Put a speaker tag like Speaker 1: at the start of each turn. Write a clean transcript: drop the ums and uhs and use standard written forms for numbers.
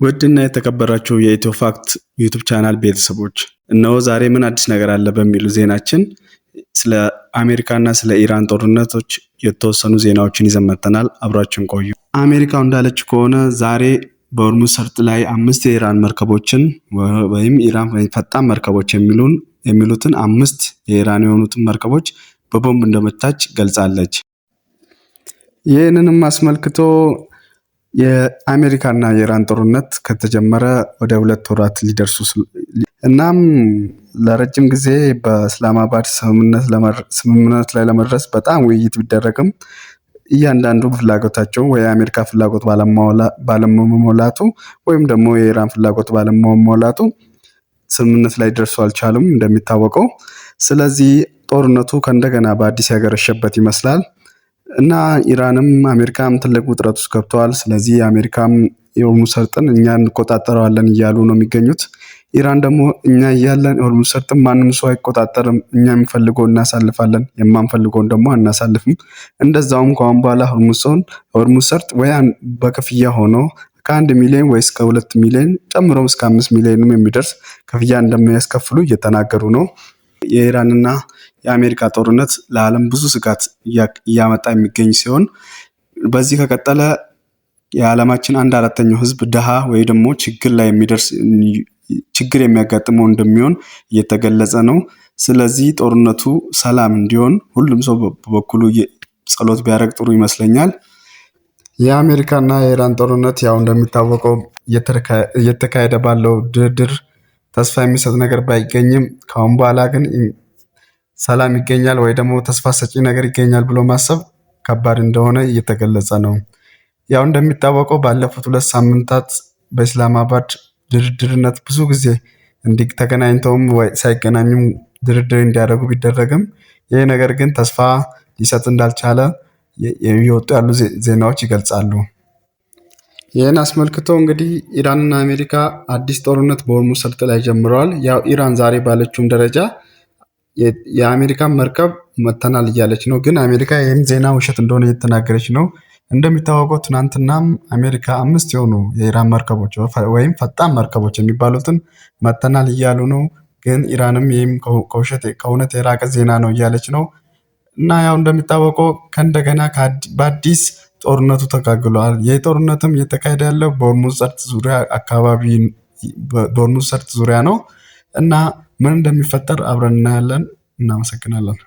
Speaker 1: ውድና የተከበራችሁ የኢትዮ ፋክት ዩቲዩብ ቻናል ቤተሰቦች እነሆ ዛሬ ምን አዲስ ነገር አለ በሚሉ ዜናችን ስለ አሜሪካና ስለ ኢራን ጦርነቶች የተወሰኑ ዜናዎችን ይዘን መጥተናል። አብራችሁን ቆዩ። አሜሪካው እንዳለች ከሆነ ዛሬ በሆርሙዝ ሰርጥ ላይ 5 የኢራን መርከቦችን ወይም ኢራን ፈጣን መርከቦች የሚሉትን 5 የኢራን የሆኑትን መርከቦች በቦምብ እንደመታች ገልጻለች። ይህንንም አስመልክቶ የአሜሪካና የኢራን ጦርነት ከተጀመረ ወደ 2 ወራት ሊደርሱ እናም ለረጅም ጊዜ በእስላማባድ ስምምነት ላይ ለመድረስ በጣም ውይይት ቢደረግም እያንዳንዱ ፍላጎታቸው ወይ የአሜሪካ ፍላጎት ባለመሞላቱ ወይም ደግሞ የኢራን ፍላጎት ባለመሞላቱ ስምምነት ላይ ደርሱ አልቻሉም እንደሚታወቀው። ስለዚህ ጦርነቱ ከእንደገና በአዲስ ያገረሸበት ይመስላል እና ኢራንም አሜሪካም ትልቅ ውጥረት ውስጥ ገብተዋል። ስለዚህ አሜሪካም የሆርሙዝ ሰርጥን እኛ እንቆጣጠረዋለን እያሉ ነው የሚገኙት። ኢራን ደግሞ እኛ እያለን የሆርሙዝ ሰርጥን ማንም ሰው አይቆጣጠርም፣ እኛ የምንፈልገው እናሳልፋለን፣ የማንፈልገውን ደግሞ አናሳልፍም። እንደዛውም ከአሁን በኋላ ሆርሙዝ ሰርጥ ወይ በክፍያ ሆኖ ከ1 ሚሊዮን ወይ እስከ 2 ሚሊዮን ጨምሮም እስከ 5 ሚሊዮንም የሚደርስ ክፍያ እንደሚያስከፍሉ እየተናገሩ ነው። የኢራንና የአሜሪካ ጦርነት ለዓለም ብዙ ስጋት እያመጣ የሚገኝ ሲሆን በዚህ ከቀጠለ የዓለማችን 1/4 ህዝብ ድሃ ወይ ደግሞ ችግር የሚያጋጥመው እንደሚሆን እየተገለጸ ነው። ስለዚህ ጦርነቱ ሰላም እንዲሆን ሁሉም ሰው በበኩሉ ጸሎት ቢያደርግ ጥሩ ይመስለኛል። የአሜሪካና የኢራን ጦርነት ያው እንደሚታወቀው እየተካሄደ ባለው ድርድር ተስፋ የሚሰጥ ነገር ባይገኝም ከአሁን በኋላ ግን ሰላም ይገኛል ወይ ደግሞ ተስፋ ሰጪ ነገር ይገኛል ብሎ ማሰብ ከባድ እንደሆነ እየተገለጸ ነው። ያው እንደሚታወቀው ባለፉት 2 ሳምንታት በእስላማባድ ድርድርነት ብዙ ጊዜ ተገናኝተውም ወይ ሳይገናኙም ድርድር እንዲያደርጉ ቢደረግም ይህ ነገር ግን ተስፋ ሊሰጥ እንዳልቻለ የሚወጡ ያሉ ዜናዎች ይገልጻሉ። ይህን አስመልክቶ እንግዲህ ኢራንና አሜሪካ አዲስ ጦርነት በሆርሙዝ ሰርጥ ላይ ጀምረዋል። ያው ኢራን ዛሬ ባለችውም ደረጃ የአሜሪካን መርከብ መተናል እያለች ነው። ግን አሜሪካ ይህም ዜና ውሸት እንደሆነ እየተናገረች ነው። እንደሚታወቀው ትናንትናም አሜሪካ 5 የሆኑ የኢራን መርከቦች ወይም ፈጣን መርከቦች የሚባሉትን መተናል እያሉ ነው። ግን ኢራንም ይህም ከእውነት የራቀ ዜና ነው እያለች ነው። እና ያው እንደሚታወቀው ከእንደገና በአዲስ ጦርነቱ ተጋግሏል። ይህ ጦርነትም እየተካሄደ ያለው በሆርሙዝ ሰርጥ ዙሪያ ነው እና ምን እንደሚፈጠር አብረን እናያለን። እናመሰግናለን።